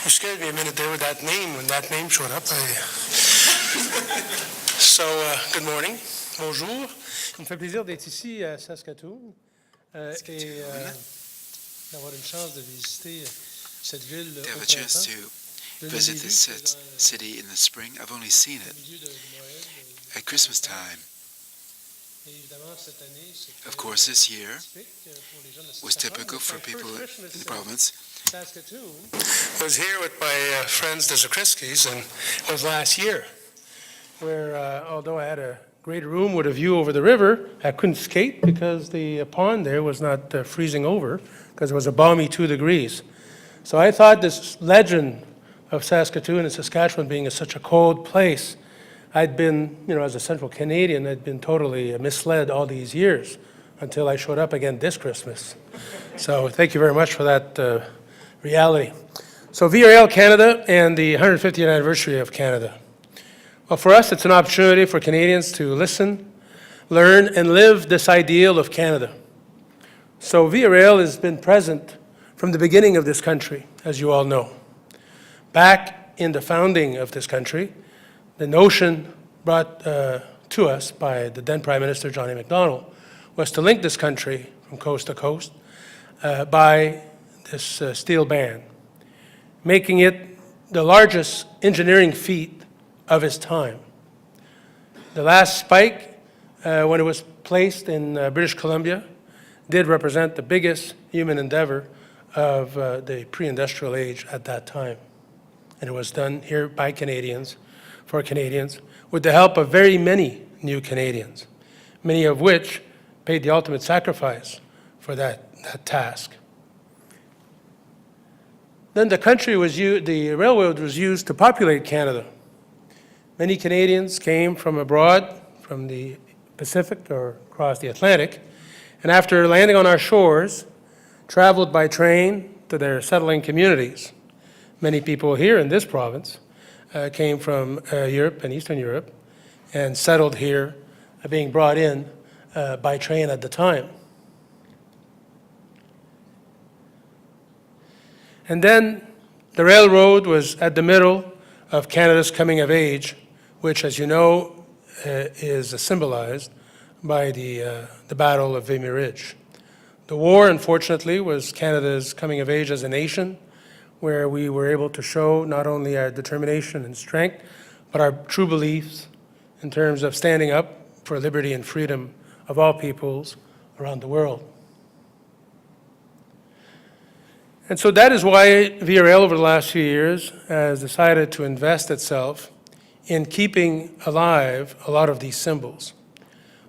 You scared me a minute there with that name. When that name showed up, good morning. Bonjour. Il me fait plaisir d'être ici à Saskatoon et d'avoir une chance de visiter cette ville To au have a chance printemps. to visit this city in the spring. I've only seen it at Christmas time. Of course, this year was typical for people in the province. Saskatoon was here with my friends the Zakriskis, and it was last year, where although I had a great room with a view over the river, I couldn't skate because the pond there was not freezing over because it was a balmy 2 degrees. So I thought this legend of Saskatoon and Saskatchewan being such a cold place, I'd been, as a Central Canadian, I'd been totally misled all these years until I showed up again this Christmas. So thank you very much for that reality. So VRL Canada and the 150th anniversary of Canada. Well, for us, it's an opportunity for Canadians to listen, learn, and live this ideal of Canada. So VRL has been present from the beginning of this country, as you all know. Back in the founding of this country, the notion brought to us by the then Prime Minister Johnny MacDonald was to link this country from coast to coast by this steel band, making it the largest engineering feat of its time. The last spike, when it was placed in British Columbia, did represent the biggest human endeavor of the pre-industrial age at that time. And it was done here by Canadians, for Canadians, with the help of very many new Canadians, many of which paid the ultimate sacrifice for that task. Then the railroad was used to populate Canada. Many Canadians came from abroad, from the Pacific or across the Atlantic, and after landing on our shores, traveled by train to their settling communities. Many people here in this province came from Europe and Eastern Europe and settled here, being brought in by train at the time. And then the railroad was at the middle of Canada's coming of age, which, as you know, is symbolized by the Battle of Vimy Ridge. The war, unfortunately, was Canada's coming of age as a nation, where we were able to show not only our determination and strength, but our true beliefs in terms of standing up for liberty and freedom of all peoples around the world. And so that is why VRL over the last few years has decided to invest itself in keeping alive a lot of these symbols.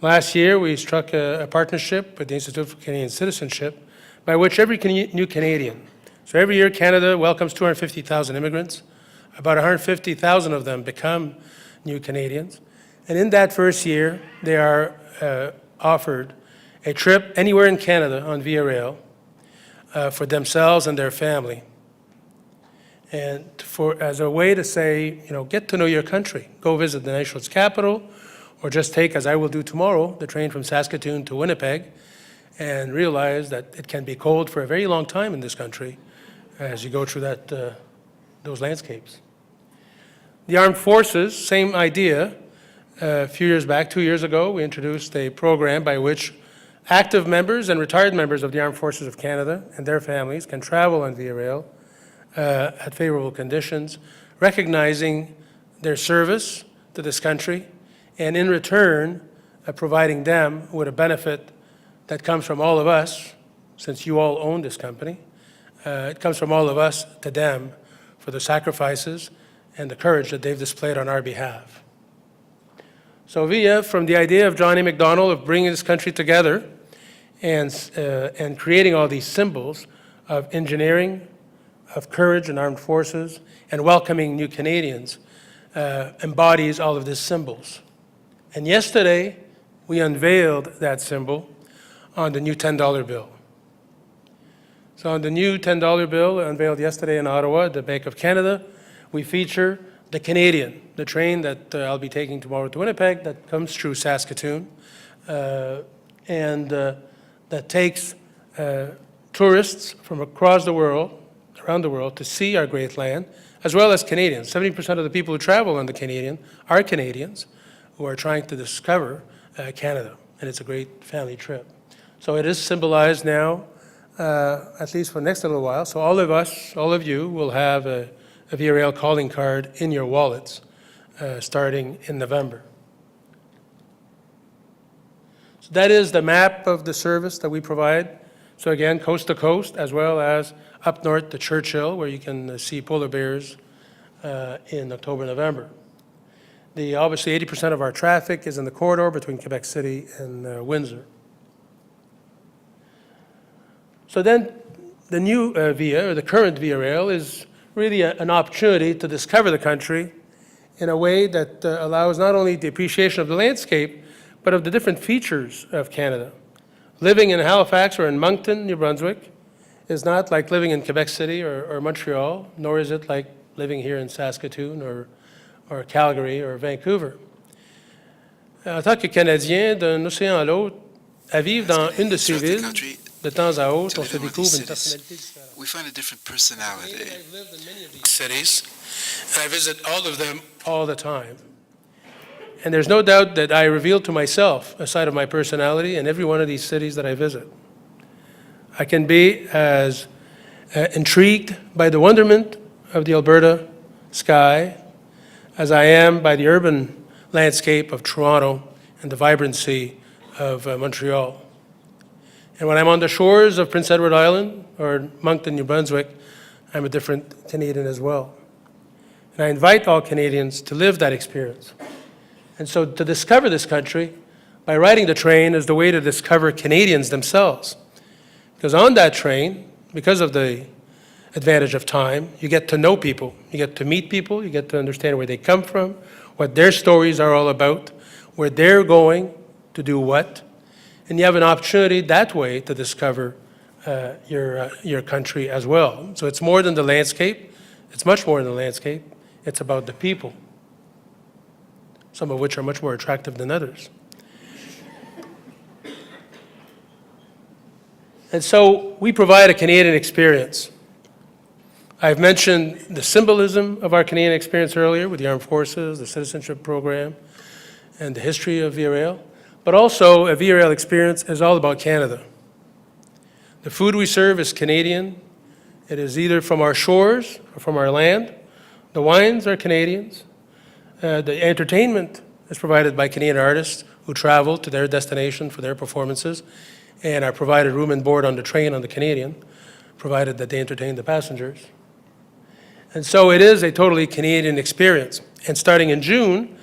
Last year, we struck a partnership with the Institute for Canadian Citizenship by which every new Canadian, so every year Canada welcomes 250,000 immigrants, about 150,000 of them become new Canadians, and in that first year, they are offered a trip anywhere in Canada on VRL for themselves and their family, and as a way to say, get to know your country. Go visit the nation's capital, or just take, as I will do tomorrow, the train from Saskatoon to Winnipeg, and realize that it can be cold for a very long time in this country as you go through those landscapes. The armed forces, same idea. A few years back, 2 years ago, we introduced a program by which active members and retired members of the Armed Forces of Canada and their families can travel on VRL at favorable conditions, recognizing their service to this country, and in return, providing them with a benefit that comes from all of us, since you all own this company. It comes from all of us to them for the sacrifices and the courage that they've displayed on our behalf. So from the idea of Johnny MacDonald of bringing this country together and creating all these symbols of engineering, of courage and armed forces, and welcoming new Canadians, embodies all of these symbols. And yesterday, we unveiled that symbol on the new $10 bill. So on the new $10 bill unveiled yesterday in Ottawa at the Bank of Canada, we feature the Canadian, the train that I'll be taking tomorrow to Winnipeg that comes through Saskatoon and that takes tourists from across the world, around the world to see our great land, as well as Canadians. 70% of the people who travel on the Canadian are Canadians who are trying to discover Canada, and it's a great family trip. So it is symbolized now, at least for the next little while. So all of us, all of you, will have a Via Rail calling card in your wallets starting in November. So that is the map of the service that we provide. So again, coast to coast, as well as up north to Churchill, where you can see polar bears in October, November. Obviously, 80% of our traffic is in the corridor between Quebec City and Windsor. So then the new Via, or the current Via Rail, is really an opportunity to discover the country in a way that allows not only the appreciation of the landscape, but of the different features of Canada. Living in Halifax or in Moncton, New Brunswick, is not like living in Quebec City or Montreal, nor is it like living here in Saskatoon or Calgary or Vancouver. En tant que Canadien, d'un océan à l'autre, à vivre dans une de ces villes, de temps à autre, on se découvre une personnalité différente. We find a different personality. I've lived in many of these cities, and I visit all of them all the time. And there's no doubt that I reveal to myself a side of my personality in every one of these cities that I visit. I can be as intrigued by the wonderment of the Alberta sky as I am by the urban landscape of Toronto and the vibrancy of Montreal. And when I'm on the shores of Prince Edward Island or Moncton, New Brunswick, I'm a different Canadian as well. And I invite all Canadians to live that experience. And so to discover this country by riding the train is the way to discover Canadians themselves. Because on that train, because of the advantage of time, you get to know people. You get to meet people. You get to understand where they come from, what their stories are all about, where they're going to do what. And you have an opportunity that way to discover your country as well. So it's more than the landscape. It's much more than the landscape. It's about the people, some of which are much more attractive than others. And so we provide a Canadian experience. I've mentioned the symbolism of our Canadian experience earlier with the armed forces, the citizenship program, and the history of Via Rail. But also, a Via Rail experience is all about Canada. The food we serve is Canadian. It is either from our shores or from our land. The wines are Canadians. The entertainment is provided by Canadian artists who travel to their destination for their performances and are provided room and board on the train on the Canadian, provided that they entertain the passengers. And so it is a totally Canadian experience. And starting in June,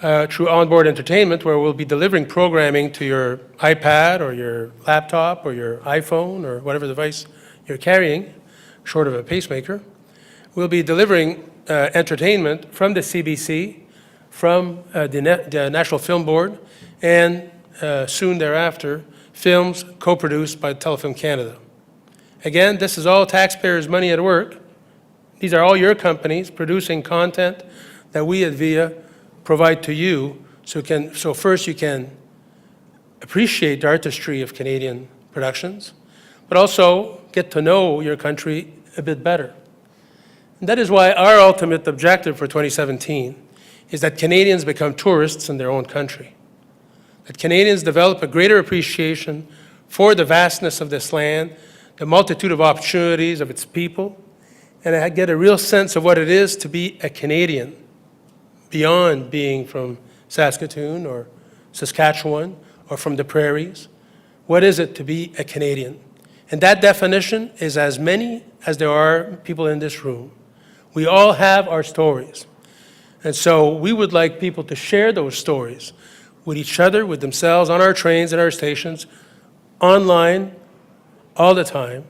through onboard entertainment, where we'll be delivering programming to your iPad or your laptop or your iPhone or whatever device you're carrying, short of a pacemaker, we'll be delivering entertainment from the CBC, from the National Film Board, and soon thereafter, films co-produced by Telefilm Canada. Again, this is all taxpayers' money at work. These are all your companies producing content that we at VIA provide to you, so first you can appreciate the artistry of Canadian productions, but also get to know your country a bit better. And that is why our ultimate objective for 2017 is that Canadians become tourists in their own country, that Canadians develop a greater appreciation for the vastness of this land, the multitude of opportunities of its people, and get a real sense of what it is to be a Canadian, beyond being from Saskatoon or Saskatchewan or from the prairies. What is it to be a Canadian? And that definition is as many as there are people in this room. We all have our stories. And so we would like people to share those stories with each other, with themselves, on our trains and our stations, online, all the time.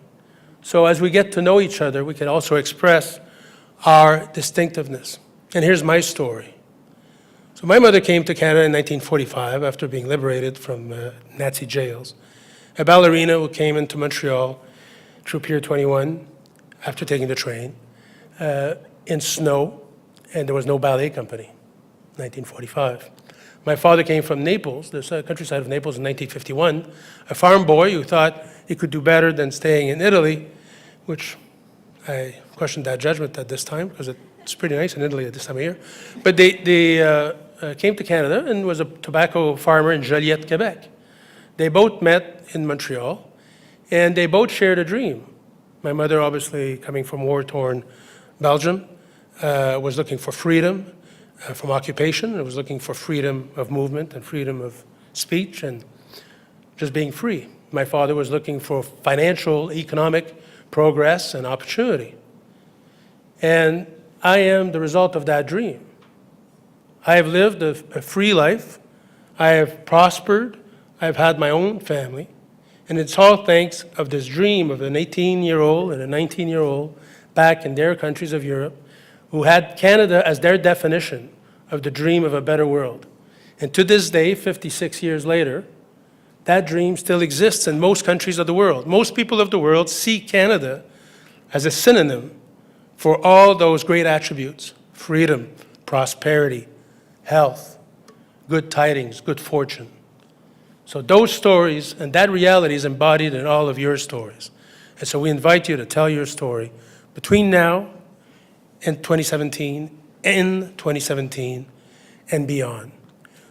So as we get to know each other, we can also express our distinctiveness. And here's my story. So my mother came to Canada in 1945 after being liberated from Nazi jails. A ballerina who came into Montreal through Pier 21 after taking the train in snow, and there was no ballet company, 1945. My father came from Naples, the countryside of Naples in 1951, a farm boy who thought he could do better than staying in Italy, which I questioned that judgment at this time because it's pretty nice in Italy at this time of year. But they came to Canada and was a tobacco farmer in Joliette, Quebec. They both met in Montreal, and they both shared a dream. My mother, obviously coming from war-torn Belgium, was looking for freedom from occupation. And was looking for freedom of movement and freedom of speech and just being free. My father was looking for financial, economic progress and opportunity. And I am the result of that dream. I have lived a free life. I have prospered. I've had my own family. And it's all thanks of this dream of an 18-year-old and a 19-year-old back in their countries of Europe who had Canada as their definition of the dream of a better world. And to this day, 56 years later, that dream still exists in most countries of the world. Most people of the world see Canada as a synonym for all those great attributes: freedom, prosperity, health, good tidings, good fortune. So those stories and that reality is embodied in all of your stories. And so we invite you to tell your story between now and 2017, in 2017, and beyond.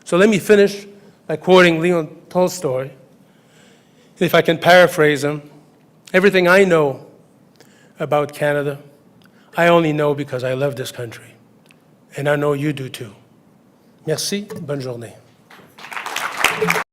So let me finish by quoting Leon Tolstoy. If I can paraphrase him, everything I know about Canada, I only know because I love this country. And I know you do too. Merci, bonne journée.